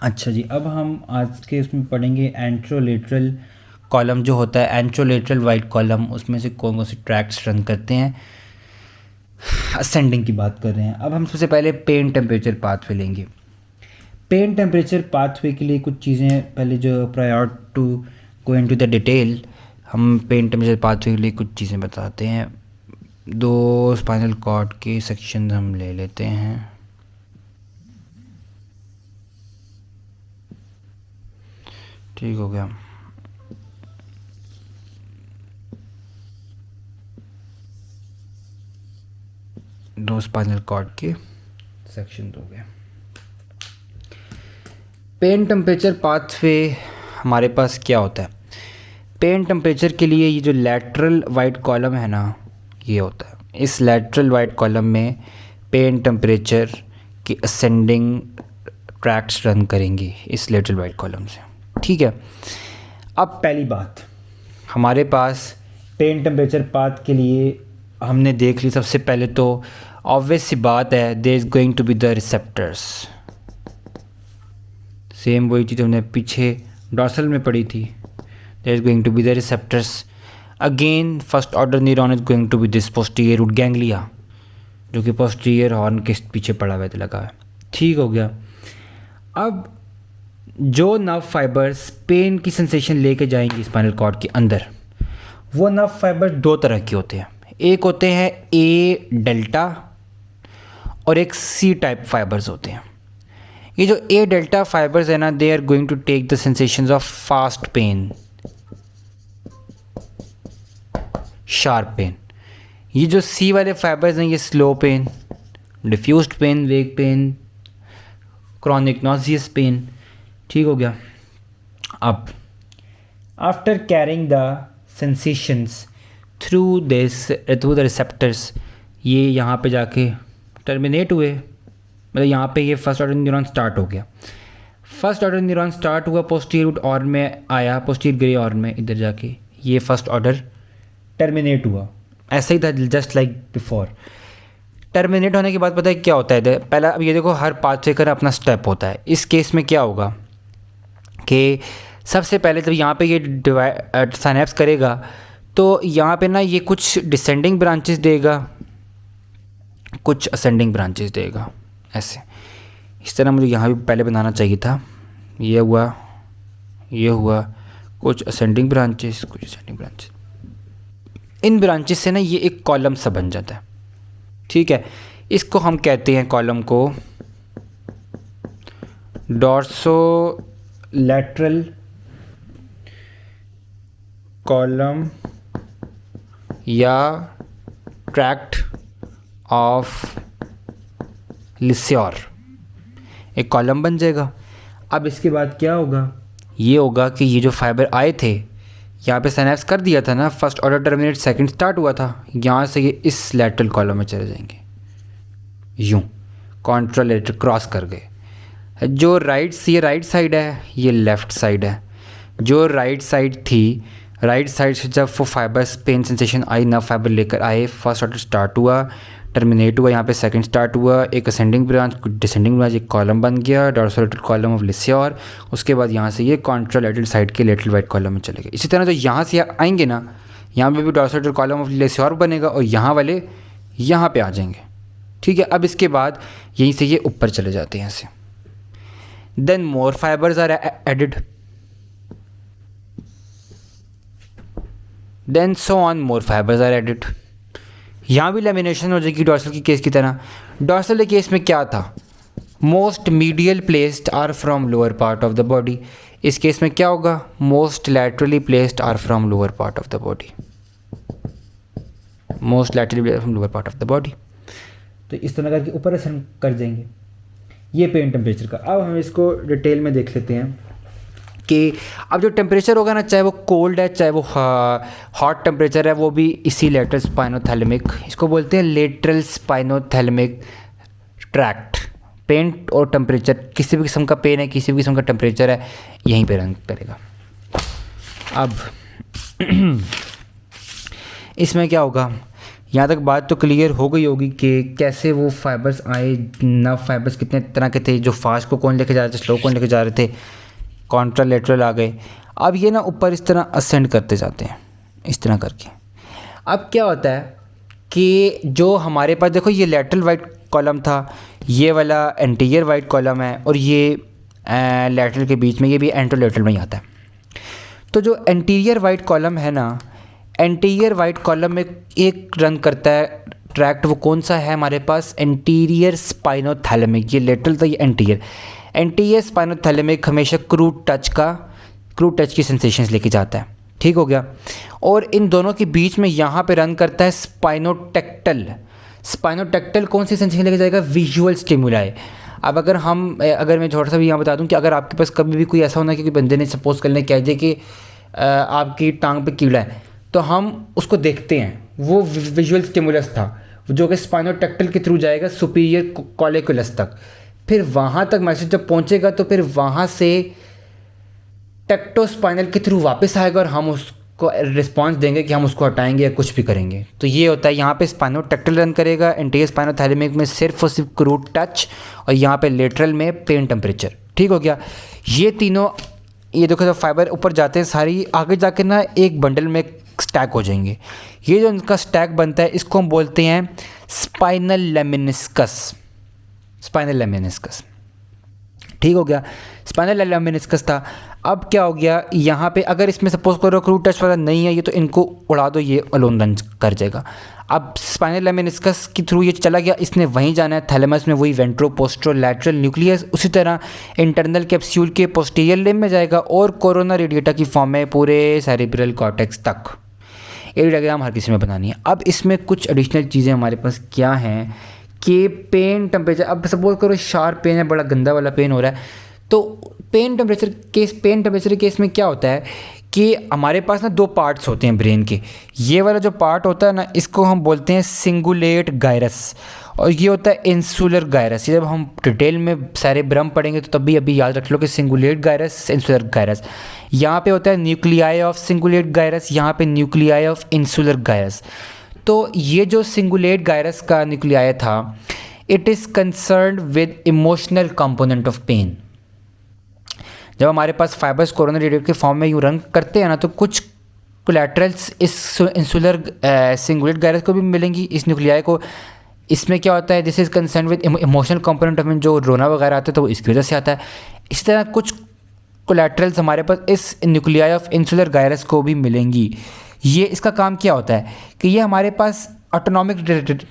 अच्छा जी, अब हम आज के उसमें पढ़ेंगे एंट्रोलेटरल कॉलम जो होता है, एंट्रोलेटरल वाइड कॉलम, उसमें से कौन कौन से ट्रैक्स रन करते हैं। असेंडिंग की बात कर रहे हैं। अब हम सबसे पहले पेन टेम्परेचर पाथवे लेंगे। पेन टेम्परेचर पाथवे के लिए कुछ चीज़ें पहले, जो prior to go into the detail, हम पेन टेम्परेचर पाथवे के लिए कुछ चीज़ें बताते हैं। 2 स्पाइनल कॉर्ड के सेक्शन हम ले लेते हैं। ठीक हो गया। दो स्पाइनल कॉर्ड के सेक्शन हो गए। पेन टेम्परेचर पाथवे हमारे पास क्या होता है? पेन टेम्परेचर के लिए ये जो लैटरल वाइड कॉलम है ना, ये होता है। इस लैटरल वाइड कॉलम में पेन टेम्परेचर की असेंडिंग ट्रैक्स रन करेंगे इस लैटरल वाइड कॉलम से। ठीक है। अब पहली बात, हमारे पास पेन टेम्परेचर पाथ के लिए हमने देख ली, सबसे पहले तो ऑब्वियस सी बात है, there is going to be the receptors. Same वही चीज़ हमने पीछे डॉर्सल में पढ़ी थी। There is going to be the receptors. Again first order neuron is going to be this posterior root ganglia, जो कि पोस्टीरियर हॉर्न के पीछे पड़ा हुआ लगा है। ठीक हो गया। अब जो नर्व फाइबर्स पेन की सेंसेशन लेके जाएंगे स्पाइनल कॉर्ड के अंदर, वो नर्व फाइबर्स 2 तरह के होते हैं। एक होते हैं ए डेल्टा और एक सी टाइप फाइबर्स होते हैं। ये जो ए डेल्टा फाइबर्स है ना, they are going to take the sensations of fast pain, sharp pain. ये जो सी वाले फाइबर्स हैं, ये slow pain, diffused pain, vague pain, chronic nauseous pain. ठीक हो गया। अब after carrying the sensations through the receptors, ये यहाँ पे जाके टर्मिनेट हुए, मतलब यहाँ पे ये फर्स्ट ऑर्डर न्यूरॉन स्टार्ट हो गया। फर्स्ट ऑर्डर न्यूरॉन स्टार्ट हुआ, पोस्टीरियर रूट ऑर्न में आया, पोस्टीरियर ग्रे ऑर्न में इधर जाके ये फर्स्ट ऑर्डर टर्मिनेट हुआ। ऐसा ही था जस्ट लाइक बिफोर। टर्मिनेट होने के बाद पता है क्या होता है? पहला, अब ये देखो, हर पाथवे का अपना स्टेप होता है। इस केस में क्या होगा कि सबसे पहले जब यहाँ पे ये साइनेप्स करेगा, तो यहाँ पे ना ये कुछ डिसेंडिंग ब्रांचेस देगा, कुछ असेंडिंग ब्रांचेस देगा। ऐसे इस तरह मुझे यहाँ भी पहले बनाना चाहिए था। ये हुआ, ये हुआ, कुछ असेंडिंग ब्रांचेस, कुछ असेंडिंग ब्रांचेस। इन ब्रांचेस से ना ये एक कॉलम सा बन जाता है। ठीक है। इसको हम कहते हैं कॉलम को डॉर्सोलैटरल कॉलम या ट्रैक्ट ऑफ लिस्योर। एक कॉलम बन जाएगा। अब इसके बाद क्या होगा? ये होगा कि ये जो फाइबर आए थे, यहाँ पे सिनेप्स कर दिया था ना, first order terminate second start हुआ था, यहाँ से ये इस लैटरल कॉलम में चले जाएंगे, यूँ कॉन्ट्रालेटरल क्रॉस कर गए। जो ये राइट साइड है, ये लेफ़्ट साइड है। जो राइट साइड थी, राइट साइड से जब वो फाइबर्स पेन सेंसेशन आई, नर्व फाइबर लेकर आए, फर्स्ट ऑर्डर स्टार्ट हुआ, टर्मिनेट हुआ, यहाँ पे सेकंड स्टार्ट हुआ, एक असेंडिंग ब्रांच, डिसेंडिंग ब्रांच, एक कॉलम बन गया, डॉर्सोलेटरल कॉलम ऑफ लिस्योर। उसके बाद यहाँ से ये कॉन्ट्रालेटरल साइड के लेटरल वाइड कॉलम में चले गए। इसी तरह जो यहाँ से आएंगे ना, यहाँ पे भी डॉर्सोलेटरल कॉलम ऑफ लिस्योर बनेगा और यहाँ वाले यहाँ पे आ जाएंगे। ठीक है। अब इसके बाद यहीं से ये ऊपर चले जाते हैं ऐसे। Then more fibres are added, then so on, more fibres are added. यहाँ भी लेमिनेशन हो जाएगी डॉर्सल की केस की तरह। डॉर्सल के केस में क्या था? Most medial placed are from lower part of the body. इस केस में क्या होगा? Most laterally placed are from lower part of the body, most laterally from lower part of the body. तो इस तरह करके ऊपर असेंड कर जाएंगे। ये पेन टेम्परेचर का। अब हम इसको डिटेल में देख लेते हैं कि अब जो टेम्परेचर होगा ना, चाहे वो कोल्ड है चाहे वो हॉट टेम्परेचर है, वो भी इसी लेटरल स्पाइनोथैलेमिक, इसको बोलते हैं लेटरल स्पाइनोथैलेमिक ट्रैक्ट। पेन और टेम्परेचर, किसी भी किस्म का पेन है, किसी भी किस्म का टेम्परेचर है, यहीं पे रन करेगा। अब इसमें क्या होगा? यहाँ तक बात तो क्लियर हो गई होगी कि कैसे वो फाइबर्स आए, नर्व फाइबर्स कितने तरह के थे, जो फास्ट को कौन लेके जा रहे थे, स्लो कौन लेके जा रहे थे, कॉन्ट्रालेटरल आ गए। अब ये ना ऊपर इस तरह असेंड करते जाते हैं इस तरह करके। अब क्या होता है कि जो हमारे पास देखो ये लैटरल वाइट कॉलम था, ये वाला एंटीरियर वाइट कॉलम है, और ये लैटरल के बीच में ये भी एंट्रोलेटरल में ही आता है। तो जो एंटीरियर वाइट कॉलम है ना, एंटीरियर वाइट कॉलम में एक रन करता है ट्रैक्ट, वो कौन सा है हमारे पास, एंटीरियर स्पाइनोथैलेमिक। ये लेटरल था, ये एंटीरियर। एंटीरियर स्पाइनोथैलेमिक हमेशा क्रूड टच की सेंसेशंस लेके जाता है, ठीक हो गया। और इन दोनों के बीच में यहाँ पे रन करता है स्पाइनोटेक्टल। स्पाइनोटेक्टल कौन सी सेंसेशन लेके जाएगा, विजुअल स्टिमुलाई। अब अगर मैं थोड़ा सा भी यहाँ बता दूँ कि अगर आपके पास कभी भी कोई ऐसा होना कि कोई बंदे ने सपोज करने कह दिया कि आपकी टांग पे कीड़ा है, तो हम उसको देखते हैं, वो विजुअल स्टिमुलस था जो कि स्पाइनोटेक्टल के थ्रू जाएगा सुपीरियर कॉलिकुलस तक। फिर वहाँ तक मैसेज जब पहुँचेगा तो फिर वहाँ से टेक्टोस्पाइनल के थ्रू वापस आएगा और हम उसको रिस्पांस देंगे कि हम उसको हटाएंगे या कुछ भी करेंगे। तो ये होता है, यहाँ पे स्पाइनोटेक्टल रन करेगा, एंटीरियर स्पाइनोथैलेमिक में सिर्फ और सिर्फ क्रूड टच, और यहाँ पे लेटरल में पेन टेम्परेचर, ठीक हो गया। ये तीनों, ये देखो जब फाइबर ऊपर जाते हैं सारी, आगे जाके ना एक बंडल में स्टैक हो जाएंगे। ये जो इनका स्टैक बनता है इसको हम बोलते हैं स्पाइनल लेमिनिस्कस। स्पाइनल लेमिनिस्कस, ठीक हो गया। स्पाइनल लेमिनिस्कस था। अब क्या हो गया, यहाँ पे अगर इसमें सपोज करो क्रूड टच वाला नहीं है ये, तो इनको उड़ा दो, ये अलोन रन कर जाएगा। अब स्पाइनल लेमिनिस्कस के थ्रू ये चला गया, इसने वहीं जाना है थैलेमस में, वही वेंट्रो पोस्टरो लैटरल न्यूक्लियस, उसी तरह इंटरनल कैप्सूल के पोस्टीरियर लिम्ब में जाएगा और कोरोना रेडिएटा की फॉर्म में पूरे सेरिब्रल कॉर्टेक्स तक। ये डायग्राम हर किसी में बनानी है। अब इसमें कुछ एडिशनल चीज़ें हमारे पास क्या हैं कि पेन टेम्परेचर। अब सपोज करो शार्प पेन है, बड़ा गंदा वाला पेन हो रहा है, तो पेन टेम्परेचर केस में क्या होता है कि हमारे पास ना दो पार्ट्स होते हैं ब्रेन के। ये वाला जो पार्ट होता है ना, इसको हम बोलते हैं सिंगुलेट गायरस, और ये होता है इंसुलर गायरस। ये जब हम डिटेल में सेरेब्रम पढ़ेंगे तो तब भी अभी याद रख लो कि सिंगुलेट गायरस, इंसुलर गायरस। यहाँ पे होता है न्यूक्लियाई ऑफ सिंगुलेट गायरस, यहाँ पे न्यूक्लियाई ऑफ इंसुलर गायरस। तो ये जो सिंगुलेट गायरस का न्यूक्लियाई था, it is concerned with emotional component of pain. जब हमारे पास फाइबर्स कोरोना रेडिएट के फॉर्म में यूँ रन करते हैं ना, तो कुछ कोलैटरल्स इस इंसुलर सिंगुलेट गायरस को भी मिलेंगी, इस न्यूक्लियाई को। इसमें क्या होता है, this is concern with emotional component of, जो रोना वगैरह आता है तो वो इसकी वजह से आता है। इसी तरह कुछ कोलैटरल्स हमारे पास इस न्यूक्लियाई ऑफ इंसुलर गायरस को भी मिलेंगी। ये इसका काम क्या होता है कि ये हमारे पास ऑटोनॉमिक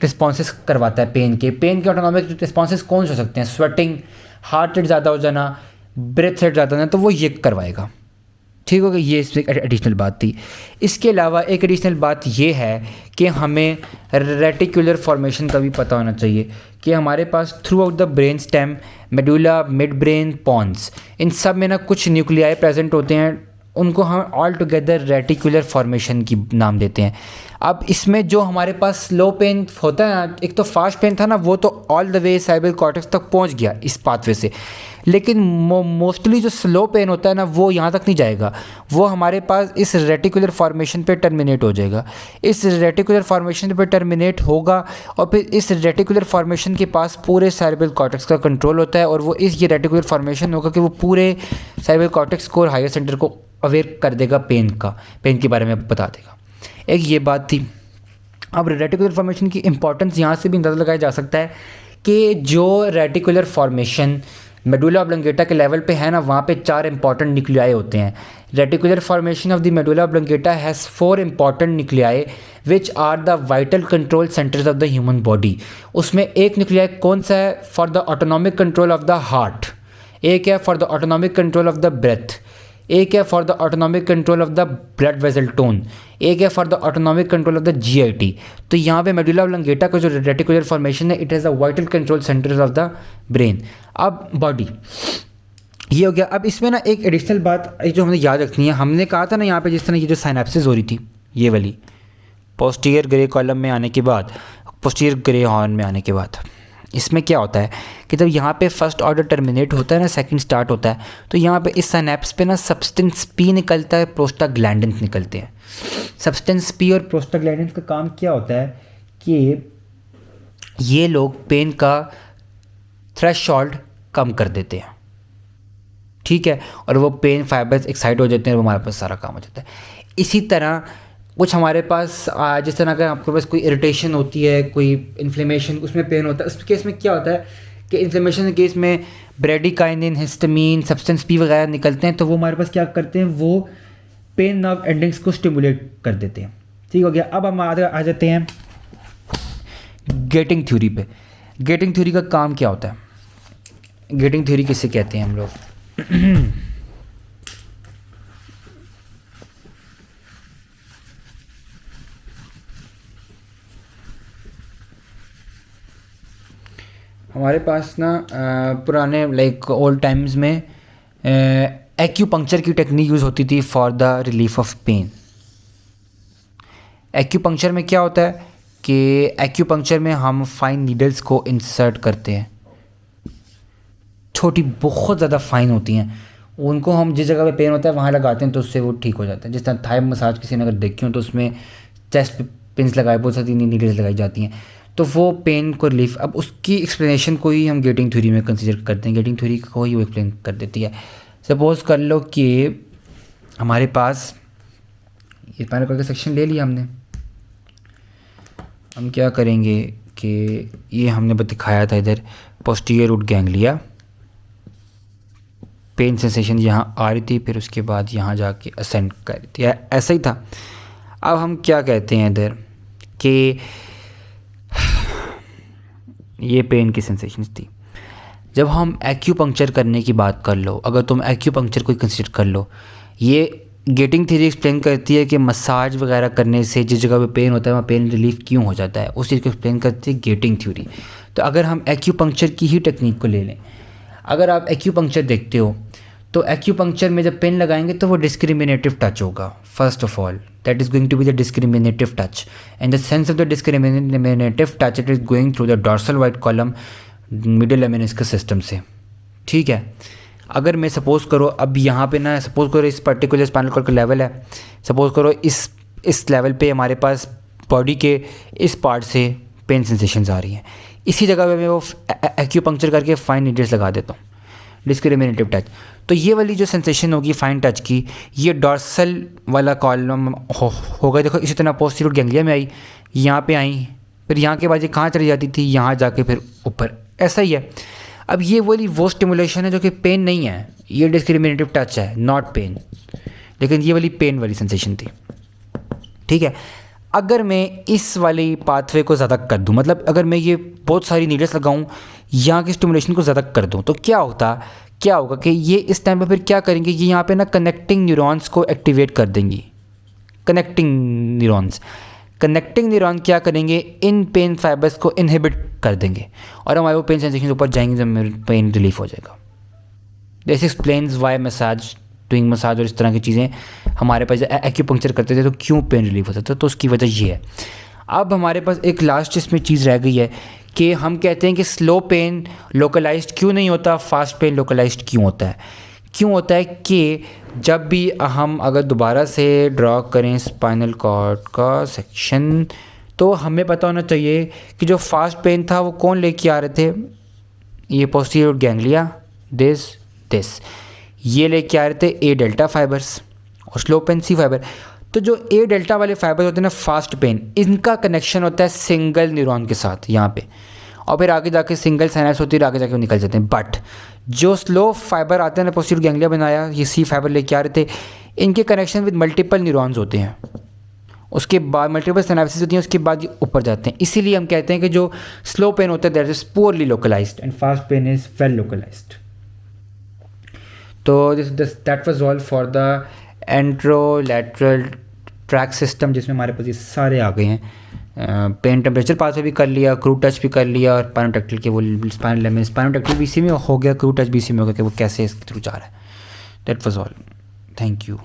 रिस्पॉन्सेस करवाता है पेन के ऑटोनॉमिक रिस्पॉन्सेस कौन से हो सकते हैं, स्वेटिंग, हार्ट रेट ज़्यादा हो जाना, ब्रेथ रेट ज़्यादा होना, तो वो ये करवाएगा, ठीक हो गया। ये इसमें एडिशनल बात थी। इसके अलावा एक एडिशनल बात ये है कि हमें रेटिकुलर फॉर्मेशन का भी पता होना चाहिए कि हमारे पास throughout the brain stem, medulla, midbrain, pons, इन सब में ना कुछ न्यूक्लियाई प्रेजेंट होते हैं, उनको हम ऑल टुगेदर रेटिकुलर फॉर्मेशन की नाम देते हैं। अब इसमें जो हमारे पास स्लो पेन होता है ना, एक तो फास्ट पेन था ना, वो तो all the way cerebral cortex तक पहुंच गया इस पाथवे से, लेकिन मोस्टली जो स्लो पेन होता है ना, वो यहाँ तक नहीं जाएगा, वो हमारे पास इस रेटिकुलर फॉर्मेशन पे टर्मिनेट हो जाएगा। इस रेटिकुलर फॉर्मेशन पे टर्मिनेट होगा और फिर इस रेटिकुलर फॉर्मेशन के पास पूरे सेरेब्रल कॉर्टेक्स का कंट्रोल होता है, और वो ये रेटिकुलर फॉर्मेशन होगा कि वो पूरे सेरेब्रल कॉर्टेक्स को और हायर सेंटर को अवेयर कर देगा, पेन के बारे में बता देगा। एक ये बात थी। अब रेटिकुलर फॉर्मेशन की इंपॉर्टेंस यहाँ से भी अंदाज़ा लगाया जा सकता है कि जो रेटिकुलर फॉर्मेशन मेडुला ऑब्लंगेटा के लेवल पे है ना, वहाँ पे 4 इंपॉर्टेंट न्यूक्लियाई होते हैं। Reticular formation of the medulla oblongata has 4 important nuclei which are the vital control centres of the human body. उसमें एक न्यूक्लियाई कौन सा है, for the autonomic control of the heart, एक है for the autonomic control of the breath, एक है for the autonomic control of the blood vessel tone, एक है for the autonomic control of the GIT। तो यहाँ पे मेडुला ऑब्लंगेटा का जो रेटिकुलर फॉर्मेशन है, it has the vital control centres of the brain. अब बॉडी ये हो गया। अब इसमें ना एक एडिशनल बात जो हमें याद रखनी है, हमने कहा था ना यहाँ पे जिस तरह ये जो साइनेप्सिस हो रही थी, ये वाली पोस्टीरियर ग्रे कॉलम में आने के बाद, पोस्टीरियर ग्रे हॉर्न में आने के बाद, इसमें क्या होता है कि जब यहाँ पे फर्स्ट ऑर्डर टर्मिनेट होता है ना, सेकंड स्टार्ट होता है, तो यहाँ पे इस सिनेप्स पे ना सब्सटेंस P निकलता है, प्रोस्टाग्लैंडिन्स निकलते हैं। सब्सटेंस P और प्रोस्टाग्लैंडिन्स का काम क्या होता है कि ये लोग पेन का थ्रेशोल्ड कम कर देते हैं, ठीक है, और वो पेन फाइबर्स एक्साइट हो जाते हैं और हमारे पास सारा काम हो जाता है। इसी तरह कुछ हमारे पास जिस तरह अगर आपके पास कोई इरिटेशन होती है, कोई इन्फ्लेमेशन, उसमें पेन होता है, उस केस में क्या होता है कि इन्फ्लेमेशन के केस में ब्रेडिकाइनिन, हिस्टामिन, सब्सटेंस पी वगैरह निकलते हैं, तो वो हमारे पास क्या करते हैं, वो पेन नर्व एंडिंग्स को स्टिमुलेट कर देते हैं। ठीक हो गया। अब हम आ जाते हैं गेटिंग थ्योरी पे। गेटिंग थ्योरी का काम क्या होता है? गेटिंग थ्योरी किसे कहते हैं हम लोग? हमारे पास ना पुराने लाइक ओल्ड टाइम्स में एक्यूपंक्चर की टेक्निक यूज़ होती थी for the relief of pain. Acupuncture में क्या होता है कि एक्यूपंक्चर में हम फाइन नीडल्स को इंसर्ट करते हैं, छोटी बहुत ज़्यादा फाइन होती हैं, उनको हम जिस जगह पे पेन होता है वहाँ लगाते हैं तो उससे वो ठीक हो जाता है। जिस तरह थाई मसाज किसी ने अगर देखी हो तो उसमें चेस्ट पे पिन्स लगाए, बहुत सारी नीडल्स लगाई जाती हैं, तो वो पेन को रिलीफ। अब उसकी एक्सप्लेनेशन को ही हम गेटिंग थ्योरी में कंसिडर करते हैं, गेटिंग थ्योरी को ही वो एक्सप्लेन कर देती है। सपोज़ कर लो कि हमारे पास ये स्पाइनल कॉर्ड का सेक्शन ले लिया हमने, हम क्या करेंगे कि ये हमने दिखाया था इधर posterior root ganglia, pain sensation यहाँ आ रही थी, फिर उसके बाद यहाँ जाके असेंड कर रही थी, ऐसा ही था। अब हम क्या कहते हैं इधर कि ये पेन की सेंसेशंस थी। जब हम एक्यूपंक्चर करने की बात कर लो, अगर तुम एक्यूपंक्चर को कंसिडर कर लो, ये गेटिंग थ्योरी एक्सप्लेन करती है कि मसाज वगैरह करने से जिस जगह पे पेन होता है वहाँ पेन रिलीफ क्यों हो जाता है, उस चीज़ को एक्सप्लेन करती है गेटिंग थ्योरी। तो अगर हम एक्यूपंक्चर की ही टेक्निक को ले लें, अगर आप एक्यूपंक्चर देखते हो तो एक्यूपंक्चर में जब पेन लगाएंगे तो वो डिस्क्रिमिनेटिव टच होगा। First of all that is going to be the discriminative touch, and the sense of the discriminative touch it is going through the dorsal white column middle lemniscus system से। ठीक है। अगर मैं suppose करो अब यहाँ पे ना, सपोज़ करो इस पर्टिकुलर स्पाइनल कॉर्ड का लेवल है, सपोज़ करो इस लेवल पे हमारे पास बॉडी के इस पार्ट से पेन सेंसेशंस आ रही हैं, इसी जगह पे मैं वो एक्यूपंक्चर करके फाइन नीडल्स लगा देता हूँ, डिस्क्रिमिनेटिव टच। तो ये वाली जो सेंसेशन होगी फाइन टच की, ये डॉर्सल वाला कॉलम होगा। देखो इसी तरह पोस्टीरियर गैंग्लिया में आई, यहाँ पे आई, फिर यहाँ के बाद ये कहाँ चली जाती थी, यहाँ जाके फिर ऊपर, ऐसा ही है। अब ये वो स्टिमुलेशन है जो कि पेन नहीं है, ये डिस्क्रिमिनेटिव टच है, नॉट पेन, लेकिन ये वाली पेन वाली सेंसेशन थी। ठीक है। अगर मैं इस वाली पाथवे को ज़्यादा कर दूं, मतलब अगर मैं ये बहुत सारी नीडल्स लगाऊं, यहाँ की स्टिमुलेशन को ज़्यादा कर दूं, तो क्या होगा कि ये इस टाइम पे फिर क्या करेंगे, ये यहाँ पे ना कनेक्टिंग न्यूरॉन्स को एक्टिवेट कर देंगी। कनेक्टिंग न्यूरॉन क्या करेंगे, इन पेन फाइबर्स को इनहिबिट कर देंगे और हमारे वो पेन सेंसेशन ऊपर जाएंगे जब पेन रिलीफ हो जाएगा। This explains Y doing massage और इस तरह की चीज़ें हमारे पास एक्यूपंक्चर करते थे तो क्यों पेन रिलीफ होता था, तो उसकी वजह ये है। अब हमारे पास एक लास्ट इसमें चीज़ रह गई है कि हम कहते हैं कि स्लो पेन लोकलाइज्ड क्यों नहीं होता, फास्ट पेन लोकलाइज्ड क्यों होता है। क्यों होता है कि जब भी हम अगर दोबारा से ड्रॉ करें स्पाइनल कॉर्ड का सेक्शन, तो हमें पता होना चाहिए कि जो फास्ट पेन था वो कौन लेके आ रहे थे, ये पोस्टीरियर गैंग्लिया, दिस ये लेके आ रहे थे ए डेल्टा फाइबर्स और स्लो पेन सी फाइबर। तो जो ए डेल्टा वाले फाइबर होते हैं ना फास्ट पेन, इनका कनेक्शन होता है सिंगल न्यूरॉन के साथ यहाँ पे, और फिर आगे जाके सिंगल साइनेप्स होती है, आगे जाके वो निकल जाते हैं। बट जो स्लो फाइबर आते हैं ना, पोस्टीरियर गैंग्लिया बनाया, ये सी फाइबर लेके आ रहे थे, इनके कनेक्शन विद मल्टीपल न्यूरॉन्स होते हैं, उसके बाद मल्टीपल सिनेप्सिस होती हैं, उसके बाद ये ऊपर जाते हैं। इसीलिए हम कहते हैं कि जो स्लो पेन होता है that is poorly localised and fast pain is well localised. तो that was all for the anterolateral tract system, जिसमें हमारे पास ये सारे आ गए हैं। पेन टेम्परेचर पाथवे भी कर लिया, क्रू टच भी कर लिया, और स्पाइनोटैक्टिल के वो स्पाइनोटैक्टिल बीसी में हो गया, क्रू टच बीसी में हो गया कि वो कैसे इसके थ्रू जा रहा है। That was all. Thank you.